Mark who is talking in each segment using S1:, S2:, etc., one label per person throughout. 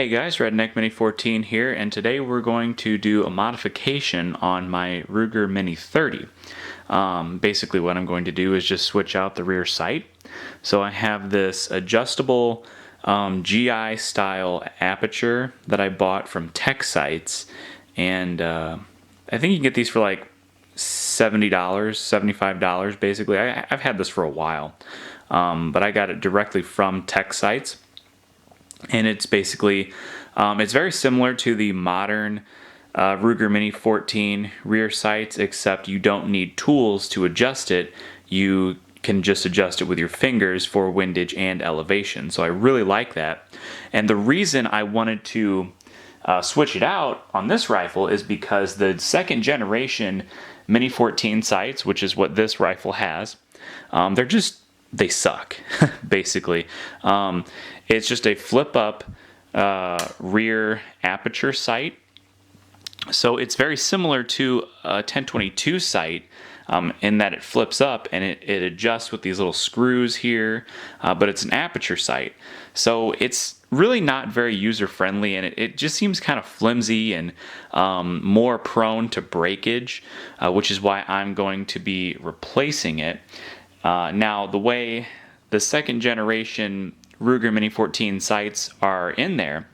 S1: Hey guys, Redneck Mini 14 here, and today we're going to do a modification on my Ruger Mini 30. Basically what I'm going to do is just switch out the rear sight. So I have this adjustable GI style aperture that I bought from Tech Sites, and I think you can get these for like $70, $75 basically. I've had this for a while, but I got it directly from Tech Sites. And it's basically, it's very similar to the modern Ruger Mini 14 rear sights, except you don't need tools to adjust it. You can just adjust it with your fingers for windage and elevation. So I really like that. And the reason I wanted to switch it out on this rifle is because the second generation Mini 14 sights, which is what this rifle has, they suck, basically. It's just a flip-up rear aperture sight. So it's very similar to a 1022 sight in that it flips up and it adjusts with these little screws here, but it's an aperture sight. So it's really not very user-friendly, and it just seems kind of flimsy and more prone to breakage, which is why I'm going to be replacing it. Now, the way the second generation Ruger Mini 14 sights are in there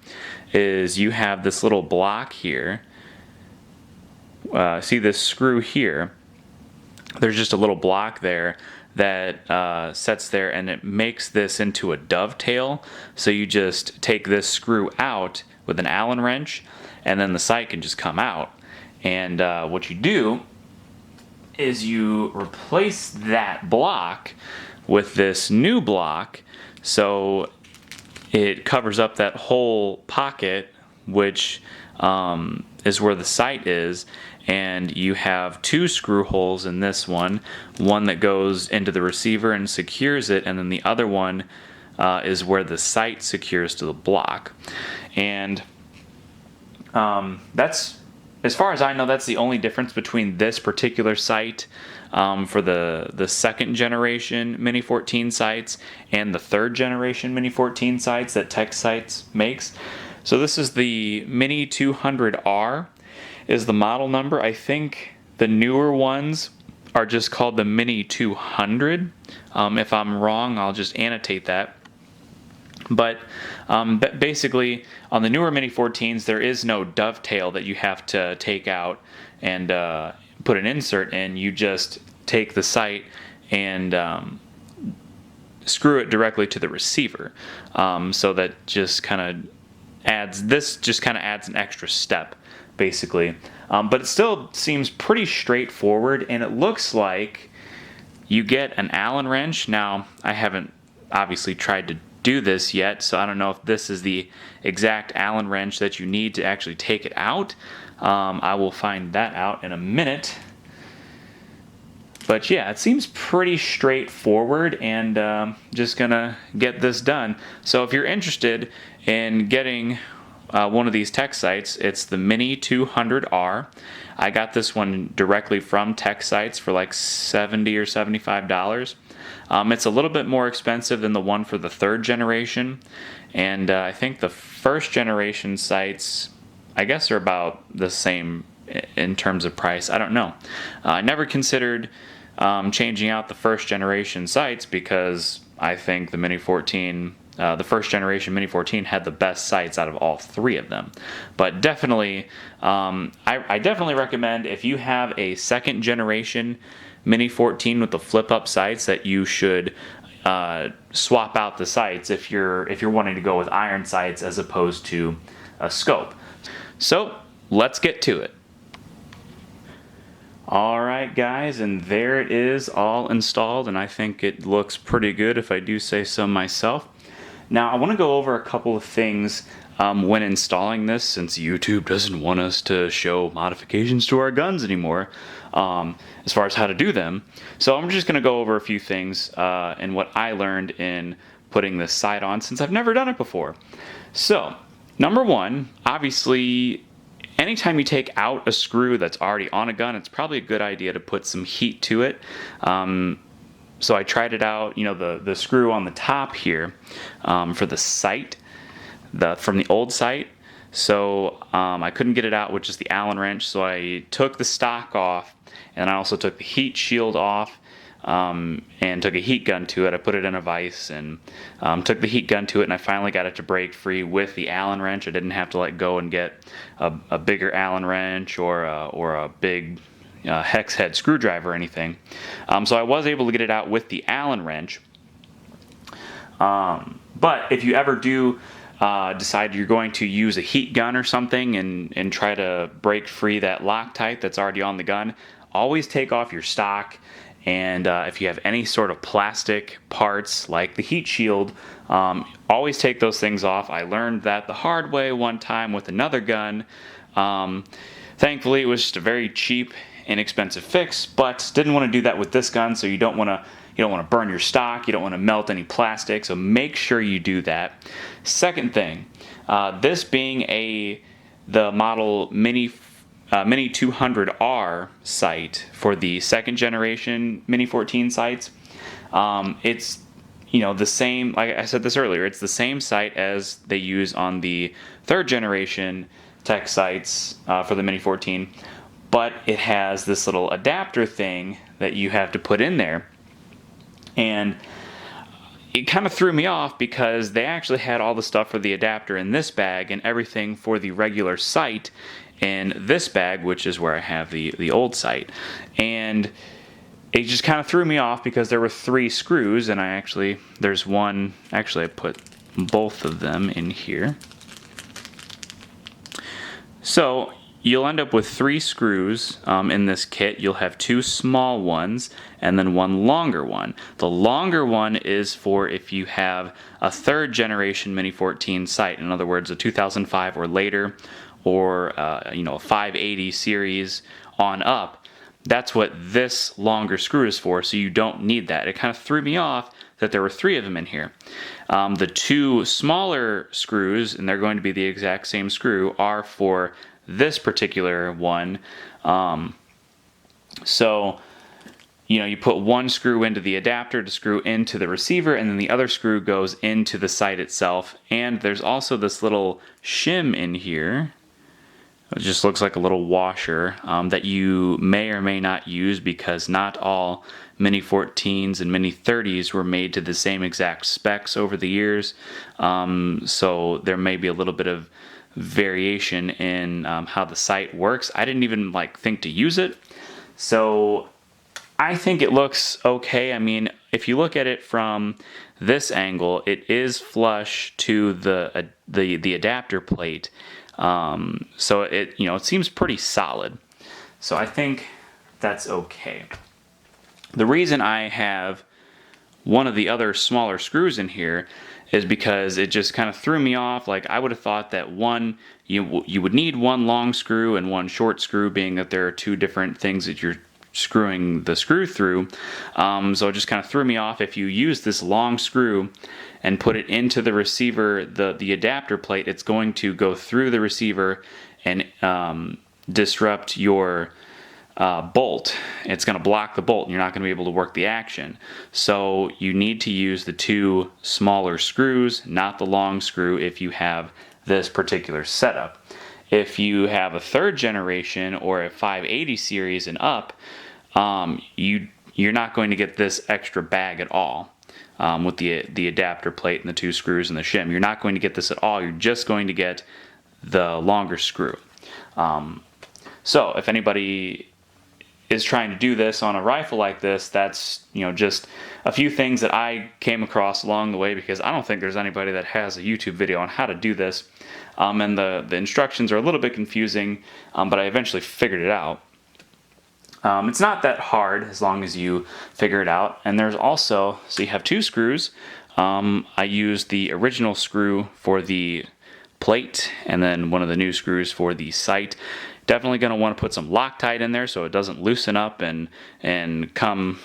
S1: is you have this little block here. See this screw here? There's just a little block there that sets there, and it makes this into a dovetail. So you just take this screw out with an Allen wrench, and then the sight can just come out. And what you do is you replace that block with this new block, so it covers up that whole pocket, which is where the sight is, and you have two screw holes in this one that goes into the receiver and secures it, and then the other one is where the sight secures to the block. And that's, as far as I know, that's the only difference between this particular sight for the second generation Mini 14 sights and the third generation Mini 14 sights that Tech Sites makes. So this is the Mini 200R is the model number. I think the newer ones are just called the Mini 200. If I'm wrong, I'll just annotate that. But basically, on the newer Mini 14s, there is no dovetail that you have to take out and put an insert in. You just take the sight and screw it directly to the receiver. So that just kind of adds an extra step, basically. But it still seems pretty straightforward, and it looks like you get an Allen wrench. Now, I haven't obviously tried to do this yet, so I don't know if this is the exact Allen wrench that you need to actually take it out. I will find that out in a minute. But yeah, it seems pretty straightforward, and just gonna get this done. So if you're interested in getting one of these Tech Sites, it's the Mini 200R. I got this one directly from Tech Sites for like $70 or $75. It's a little bit more expensive than the one for the third generation, and I think the first generation sights, I guess, are about the same in terms of price. I don't know. I never considered changing out the first generation sights because I think the Mini 14, the first generation Mini 14 had the best sights out of all three of them. But definitely, I definitely recommend, if you have a second generation Mini 14 with the flip-up sights, that you should swap out the sights if you're wanting to go with iron sights as opposed to a scope. So let's get to it. Alright guys, and there it is, all installed, and I think it looks pretty good if I do say so myself. Now I want to go over a couple of things when installing this, since YouTube doesn't want us to show modifications to our guns anymore, as far as how to do them. So I'm just going to go over a few things and what I learned in putting this sight on, since I've never done it before. So, number one, obviously, anytime you take out a screw that's already on a gun, it's probably a good idea to put some heat to it. So I tried it out, the screw on the top here for the sight. from the old sight. So I couldn't get it out with just the Allen wrench, so I took the stock off, and I also took the heat shield off, and took a heat gun to it. I put it in a vise and took the heat gun to it, and I finally got it to break free with the Allen wrench. I didn't have to like go and get a bigger Allen wrench or a big hex head screwdriver or anything. So I was able to get it out with the Allen wrench. But if you ever do decide you're going to use a heat gun or something and try to break free that Loctite that's already on the gun, always take off your stock. And if you have any sort of plastic parts like the heat shield, always take those things off. I learned that the hard way one time with another gun. Thankfully, it was just a very cheap, inexpensive fix, but didn't want to do that with this gun. So you don't want to burn your stock. You don't want to melt any plastic. So make sure you do that. Second thing, this being the model Mini 200R sight for the second generation Mini 14 sights. It's the same, like I said this earlier, it's the same sight as they use on the third generation tech sights for the Mini 14, but it has this little adapter thing that you have to put in there. And it kind of threw me off because they actually had all the stuff for the adapter in this bag and everything for the regular sight in this bag, which is where I have the old sight. And it just kind of threw me off because there were 3 screws, and I put both of them in here. So you'll end up with 3 screws in this kit. You'll have 2 small ones and then 1 longer one. The longer one is for if you have a third generation Mini 14 sight, in other words, a 2005 or later, or a 580 series on up. That's what this longer screw is for, so you don't need that. It kind of threw me off that there were 3 of them in here. The 2 smaller screws, and they're going to be the exact same screw, are for this particular one. So you put 1 screw into the adapter to screw into the receiver, and then the other screw goes into the sight itself. And there's also this little shim in here. It just looks like a little washer that you may or may not use, because not all Mini 14s and Mini 30s were made to the same exact specs over the years. So there may be a little bit of variation in how the sight works. I didn't even think to use it. So I think it looks okay. I mean, if you look at it from this angle, it is flush to the adapter plate. So it seems pretty solid. So I think that's okay. The reason I have one of the other smaller screws in here is because it just kind of threw me off. I would have thought that you would need 1 long screw and 1 short screw, being that there are 2 different things that you're screwing the screw through. So it just kind of threw me off. If you use this long screw and put it into the receiver, the adapter plate, it's going to go through the receiver and disrupt your bolt. It's going to block the bolt, and you're not going to be able to work the action. So you need to use the 2 smaller screws, not the long screw, if you have this particular setup. If you have a third generation or a 580 series and up, you're not going to get this extra bag at all. With the adapter plate and the 2 screws and the shim, you're not going to get this at all. You're just going to get the longer screw. So if anybody is trying to do this on a rifle like this, that's just a few things that I came across along the way, because I don't think there's anybody that has a YouTube video on how to do this. And the instructions are a little bit confusing, but I eventually figured it out. It's not that hard as long as you figure it out. And there's also, so you have 2 screws. I used the original screw for the plate and then one of the new screws for the sight. Definitely going to want to put some Loctite in there so it doesn't loosen up and come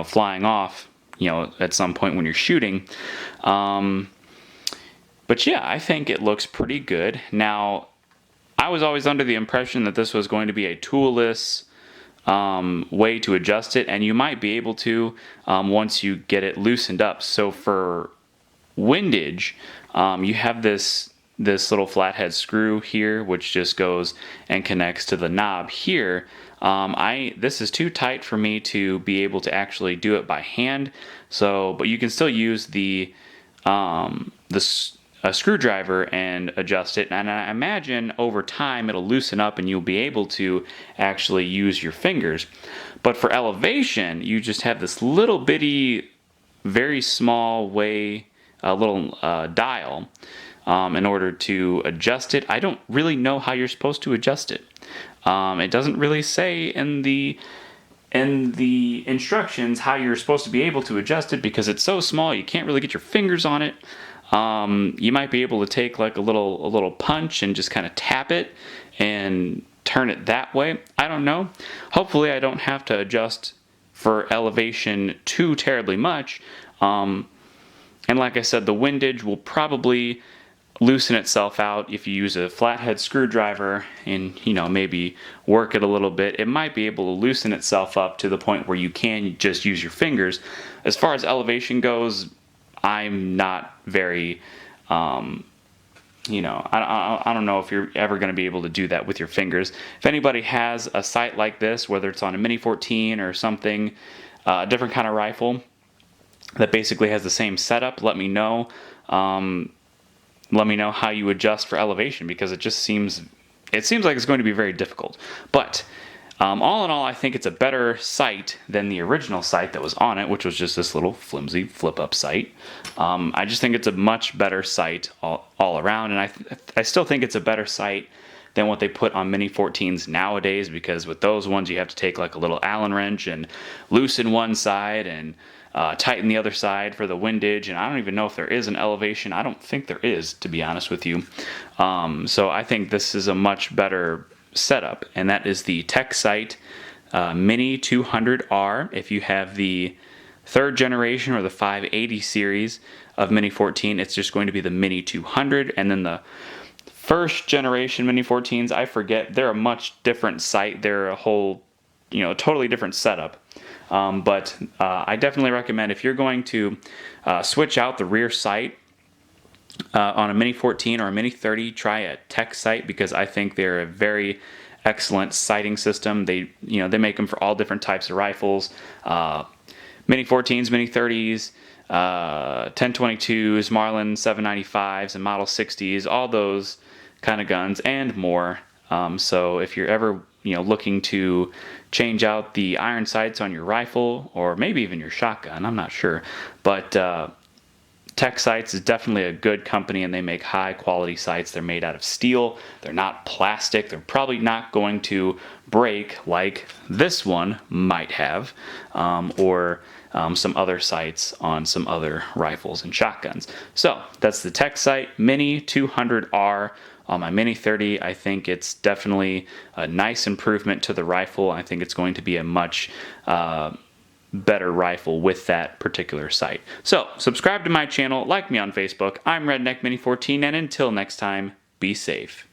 S1: flying off at some point when you're shooting. But yeah, I think it looks pretty good. Now, I was always under the impression that this was going to be a toolless way to adjust it, and you might be able to once you get it loosened up. So for windage, you have this this little flathead screw here, which just goes and connects to the knob here. This is too tight for me to be able to actually do it by hand. So, but you can still use a screwdriver and adjust it. And I imagine over time it'll loosen up and you'll be able to actually use your fingers. But for elevation, you just have this little bitty, very small little dial in order to adjust it. I don't really know how you're supposed to adjust it. It doesn't really say in the instructions how you're supposed to be able to adjust it because it's so small you can't really get your fingers on it. You might be able to take like a little punch and just kind of tap it and turn it that way. I don't know. Hopefully I don't have to adjust for elevation too terribly much. And like I said, the windage will probably loosen itself out if you use a flathead screwdriver and maybe work it a little bit. It might be able to loosen itself up to the point where you can just use your fingers. As far as elevation goes, I'm not very I don't know if you're ever going to be able to do that with your fingers. If anybody has a sight like this, whether it's on a Mini 14 or something, a different kind of rifle that basically has the same setup, let me know. Let me know how you adjust for elevation, because it seems like it's going to be very difficult. But all in all, I think it's a better sight than the original sight that was on it, which was just this little flimsy flip-up sight. I just think it's a much better sight all around, and I still think it's a better sight than what they put on Mini 14s nowadays, because with those ones you have to take like a little Allen wrench and loosen one side and tighten the other side for the windage, and I don't even know if there is an elevation. I don't think there is, to be honest with you. So I think this is a much better setup, and that is the TechSight Mini 200R. If you have the 3rd generation or the 580 series of Mini 14, it's just going to be the Mini 200, and then the 1st generation Mini 14s, I forget, they're a much different sight. They're a whole, totally different setup. But I definitely recommend, if you're going to switch out the rear sight on a Mini 14 or a Mini 30, try a TechSight, because I think they're a very excellent sighting system. They make them for all different types of rifles, Mini 14s, Mini 30s, 1022s, Marlin 795s, and Model 60s, all those kind of guns and more. So if you're ever looking to change out the iron sights on your rifle, or maybe even your shotgun, I'm not sure, but TechSights is definitely a good company, and they make high quality sights. They're made out of steel. They're not plastic. They're probably not going to break like this one might have, or some other sights on some other rifles and shotguns. So that's the TechSight Mini 200R. On my Mini 30, I think it's definitely a nice improvement to the rifle. I think it's going to be a much better rifle with that particular sight. So subscribe to my channel, like me on Facebook. I'm Redneck Mini 14, and until next time, be safe.